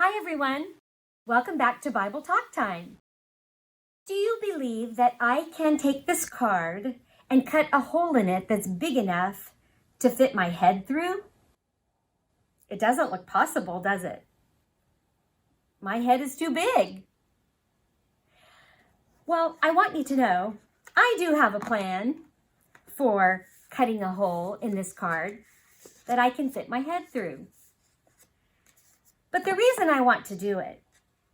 Hi everyone, welcome back to Bible Talk Time. Do you believe that I can take this card and cut a hole in it that's big enough to fit my head through? It doesn't look possible, does it? My head is too big. Well, I want you to know I do have a plan for cutting a hole in this card that I can fit my head through. But the reason I want to do it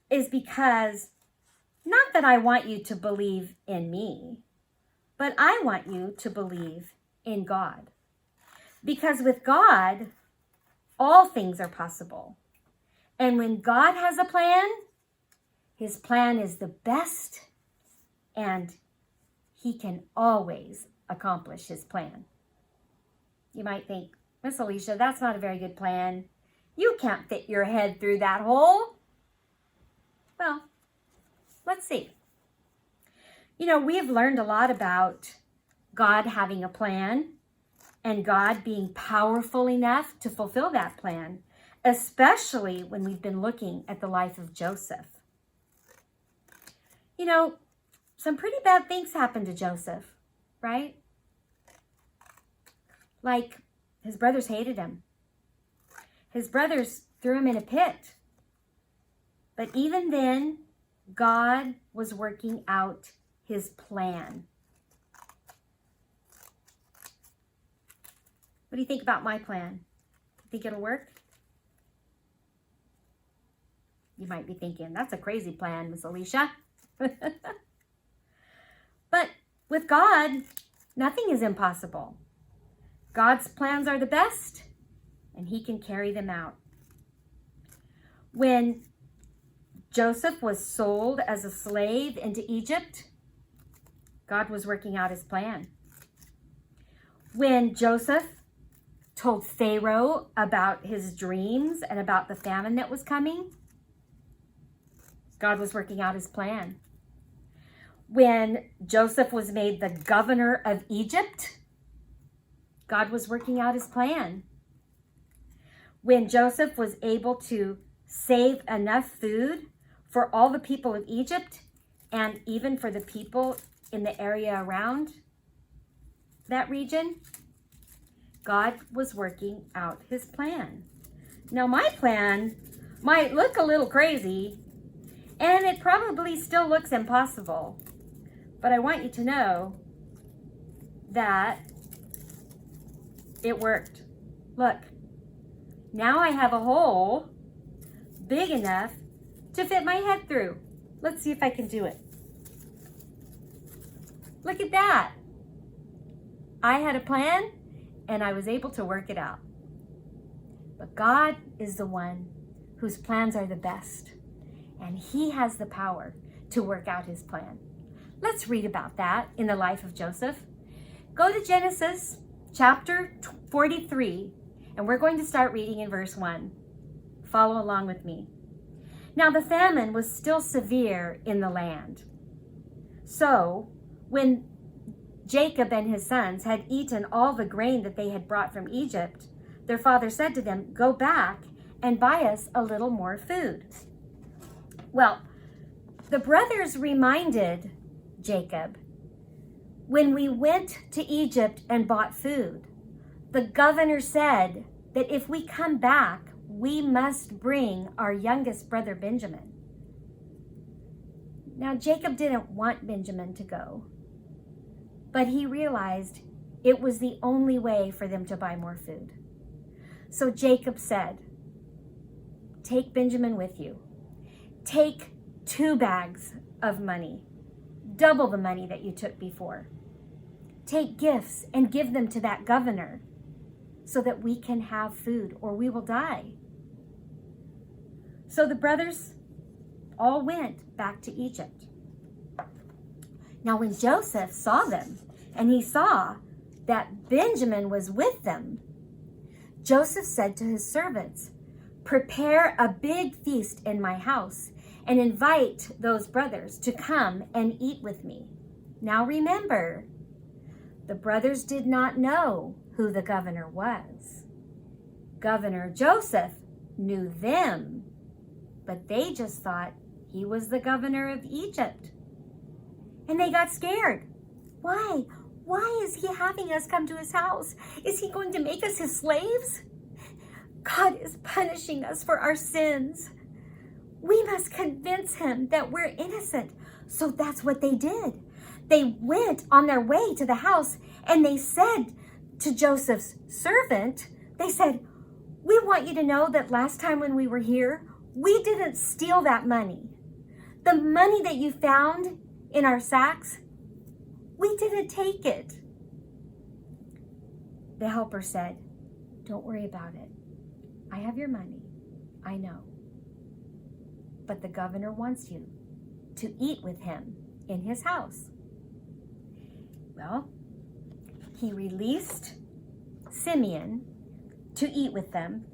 is because not that I want you to believe in me, but I want you to believe in God. Because with God, all things are possible. And when God has a plan, his plan is the best, and he can always accomplish his plan. You might think, Miss Alicia, that's not a very good plan. You can't fit your head through that hole. Well, let's see. We have learned a lot about God having a plan and God being powerful enough to fulfill that plan, especially when we've been looking at the life of Joseph. Some pretty bad things happened to Joseph, right? Like his brothers hated him. His brothers threw him in a pit. But even then, God was working out his plan. What do you think about my plan? Think it'll work? You might be thinking, that's a crazy plan, Miss Alicia. But with God, nothing is impossible. God's plans are the best, and he can carry them out. When Joseph was sold as a slave into Egypt, God was working out his plan. When Joseph told Pharaoh about his dreams and about the famine that was coming, God was working out his plan. When Joseph was made the governor of Egypt, God was working out his plan. When Joseph was able to save enough food for all the people of Egypt and even for the people in the area around that region, God was working out his plan. Now, my plan might look a little crazy, and it probably still looks impossible, but I want you to know that it worked. Look. Now I have a hole big enough to fit my head through. Let's see if I can do it. Look at that. I had a plan and I was able to work it out. But God is the one whose plans are the best, and he has the power to work out his plan. Let's read about that in the life of Joseph. Go to Genesis chapter 43. And we're going to start reading in verse 1. Follow along with me. Now the famine was still severe in the land. So when Jacob and his sons had eaten all the grain that they had brought from Egypt, their father said to them, "Go back and buy us a little more food." Well, the brothers reminded Jacob, when we went to Egypt and bought food, the governor said that if we come back, we must bring our youngest brother Benjamin. Now, Jacob didn't want Benjamin to go, but he realized it was the only way for them to buy more food. So Jacob said, "Take Benjamin with you. Take 2 bags of money, double the money that you took before. Take gifts and give them to that governor, so that we can have food or we will die." So the brothers all went back to Egypt. Now when Joseph saw them and he saw that Benjamin was with them, Joseph said to his servants, "Prepare a big feast in my house and invite those brothers to come and eat with me." Now remember, the brothers did not know who the governor was. Governor Joseph knew them, but they just thought he was the governor of Egypt. And they got scared. Why? Why is he having us come to his house? Is he going to make us his slaves? God is punishing us for our sins. We must convince him that we're innocent. So that's what they did. They went on their way to the house and they said to Joseph's servant, they said, "We want you to know that last time when we were here, we didn't steal that money. The money that you found in our sacks, we didn't take it." The helper said, "Don't worry about it. I have your money. I know. But the governor wants you to eat with him in his house." Well, he released Simeon to eat with them,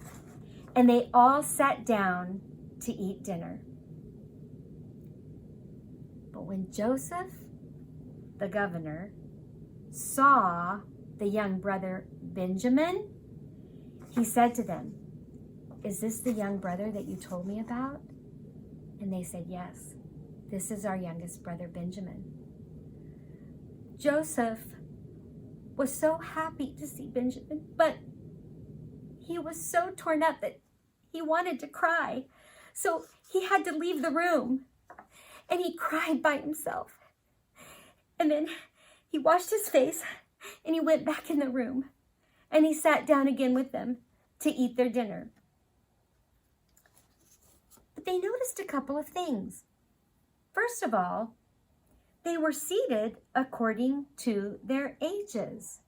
and they all sat down to eat dinner. But when Joseph, the governor, saw the young brother Benjamin, he said to them, "Is this the young brother that you told me about?" And they said, "Yes, this is our youngest brother Benjamin." Joseph was so happy to see Benjamin, but he was so torn up that he wanted to cry. So he had to leave the room, and he cried by himself. And then he washed his face, and he went back in the room, and he sat down again with them to eat their dinner. But they noticed a couple of things. First of all, they were seated according to their ages.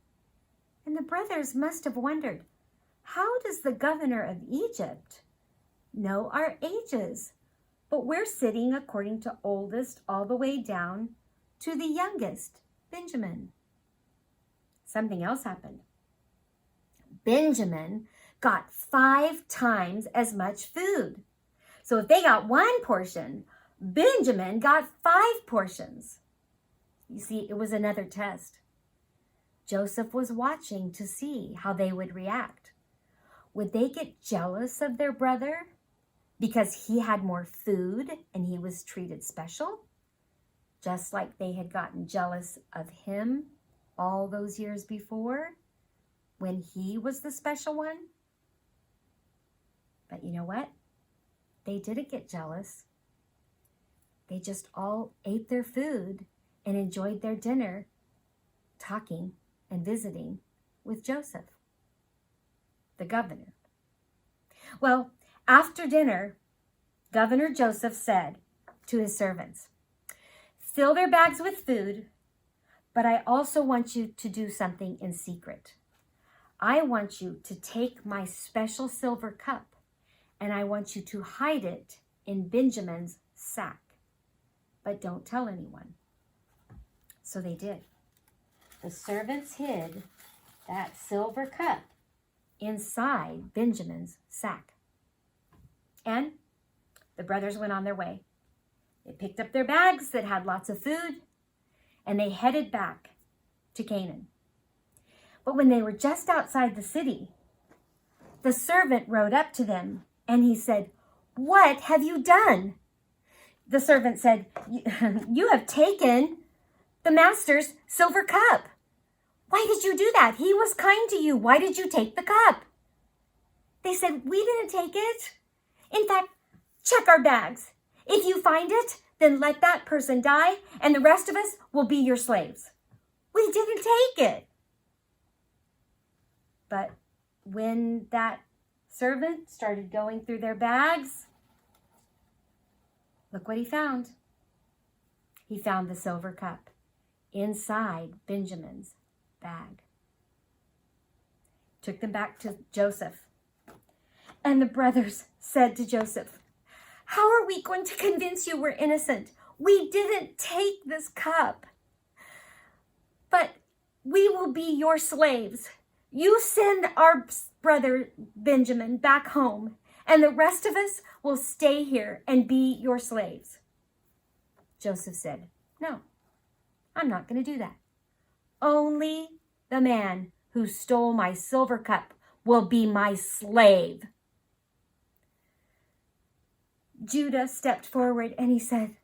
And the brothers must have wondered, how does the governor of Egypt know our ages? But we're sitting according to oldest all the way down to the youngest, Benjamin. Something else happened. Benjamin got 5 times as much food. So if they got 1 portion, Benjamin got 5 portions. You see, it was another test. Joseph was watching to see how they would react. Would they get jealous of their brother because he had more food and he was treated special? Just like they had gotten jealous of him all those years before when he was the special one? But you know what? They didn't get jealous. They just all ate their food and enjoyed their dinner, talking and visiting with Joseph, the governor. Well, after dinner, Governor Joseph said to his servants, "Fill their bags with food, but I also want you to do something in secret. I want you to take my special silver cup, and I want you to hide it in Benjamin's sack. But don't tell anyone." So they did. The servants hid that silver cup inside Benjamin's sack. And the brothers went on their way. They picked up their bags that had lots of food, and they headed back to Canaan. But when they were just outside the city, the servant rode up to them, and he said, "What have you done?" The servant said, "You have taken the master's silver cup. Why did you do that? He was kind to you. Why did you take the cup?" They said, "We didn't take it. In fact, check our bags. If you find it, then let that person die, and the rest of us will be your slaves. We didn't take it." But when that servant started going through their bags, look what he found. He found the silver cup inside Benjamin's bag. Took them back to Joseph. And the brothers said to Joseph, "How are we going to convince you we're innocent? We didn't take this cup. But we will be your slaves. You send our brother Benjamin back home, and the rest of us will stay here and be your slaves." Joseph said, "No, I'm not going to do that. Only the man who stole my silver cup will be my slave." Judah stepped forward and he said,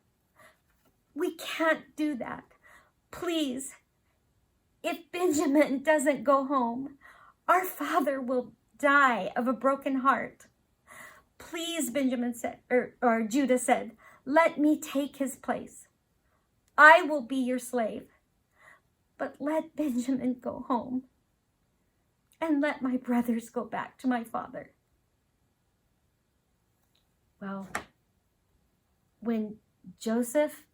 "We can't do that. Please, if Benjamin doesn't go home, our father will die of a broken heart. Please," Benjamin said, or Judah said, "let me take his place. I will be your slave, but let Benjamin go home and let my brothers go back to my father." Well, when Joseph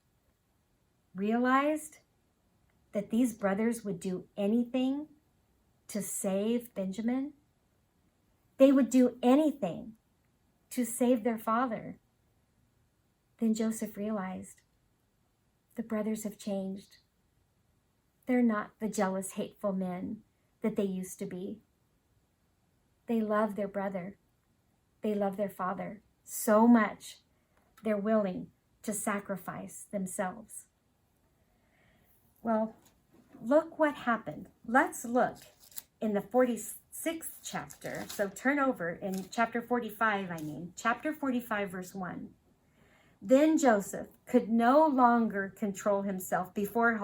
realized that these brothers would do anything to save Benjamin, they would do anything to save their father, then Joseph realized the brothers have changed. They're not the jealous, hateful men that they used to be. They love their brother. They love their father so much they're willing to sacrifice themselves. Well, look what happened. Let's look in the 46th chapter. So turn over in chapter 45, chapter 45, verse 1. Then Joseph could no longer control himself before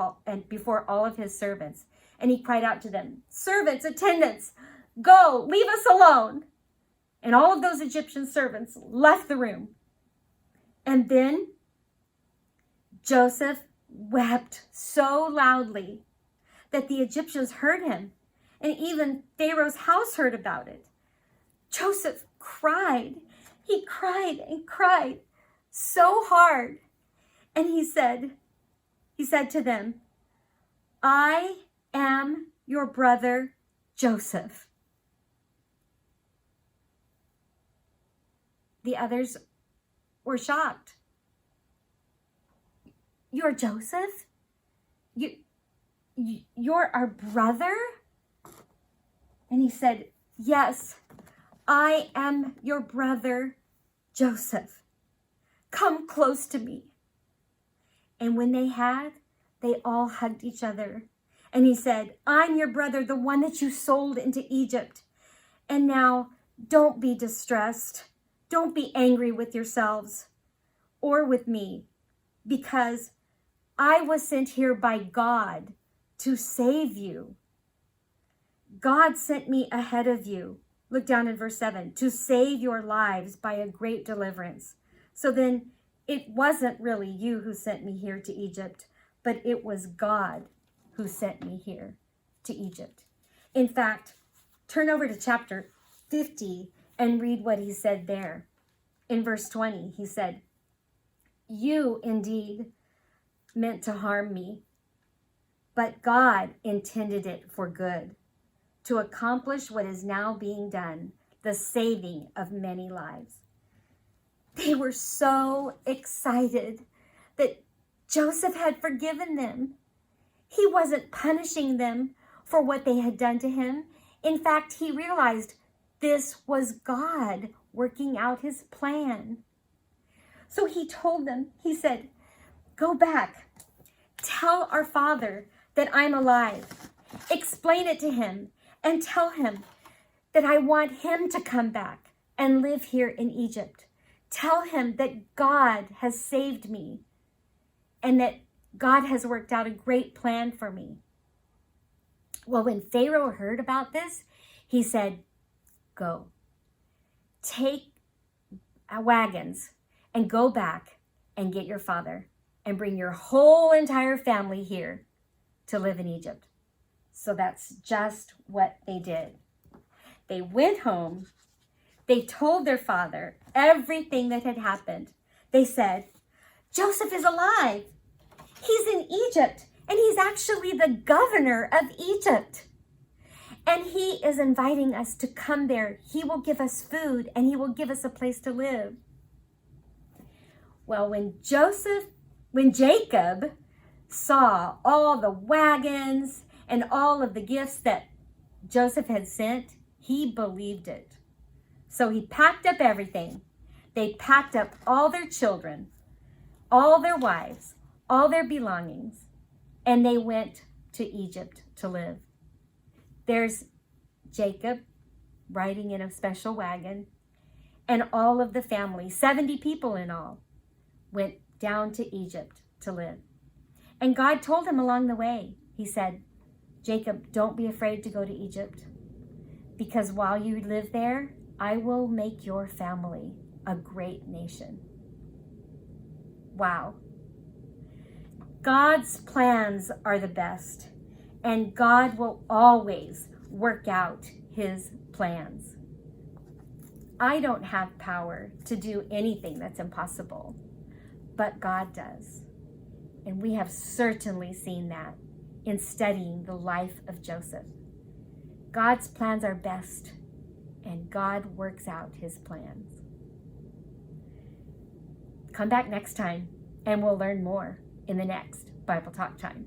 all of his servants. And he cried out to them, "Servants, attendants, go, leave us alone." And all of those Egyptian servants left the room. And then Joseph wept so loudly that the Egyptians heard him, and even Pharaoh's house heard about it. Joseph cried. He cried and cried so hard. And he said to them, "I am your brother Joseph." The others were shocked. "You're Joseph? You're our brother?" And he said, "Yes, I am your brother Joseph. Come close to me." And when they all hugged each other. And he said, "I'm your brother, the one that you sold into Egypt. And now don't be distressed. Don't be angry with yourselves or with me, because I was sent here by God to save you. God sent me ahead of you." Look down in verse 7, "to save your lives by a great deliverance." So then it wasn't really you who sent me here to Egypt, but it was God who sent me here to Egypt. In fact, turn over to chapter 50 and read what he said there. In verse 20, he said, "You indeed meant to harm me, but God intended it for good, to accomplish what is now being done, the saving of many lives." They were so excited that Joseph had forgiven them. He wasn't punishing them for what they had done to him. In fact, he realized this was God working out his plan. So he told them, he said, "Go back, tell our father that I'm alive. Explain it to him and tell him that I want him to come back and live here in Egypt. Tell him that God has saved me and that God has worked out a great plan for me." Well, when Pharaoh heard about this, he said, "Go, take wagons and go back and get your father and bring your whole entire family here to live in Egypt." So that's just what they did. They went home. They told their father everything that had happened. They said, "Joseph is alive. He's in Egypt, and he's actually the governor of Egypt. And he is inviting us to come there. He will give us food, and he will give us a place to live." Well, when Jacob saw all the wagons and all of the gifts that Joseph had sent, he believed it. So he packed up everything. They packed up all their children, all their wives, all their belongings, and they went to Egypt to live. There's Jacob riding in a special wagon, and all of the family, 70 people in all, went down to Egypt to live. And God told him along the way, he said, Jacob, don't be afraid to go to Egypt, because while you live there, I will make your family a great nation. Wow. God's plans are the best, and God will always work out his plans. I don't have power to do anything that's impossible, but God does. And we have certainly seen that in studying the life of Joseph. God's plans are best, and God works out his plans. Come back next time, and we'll learn more in the next Bible Talk Time.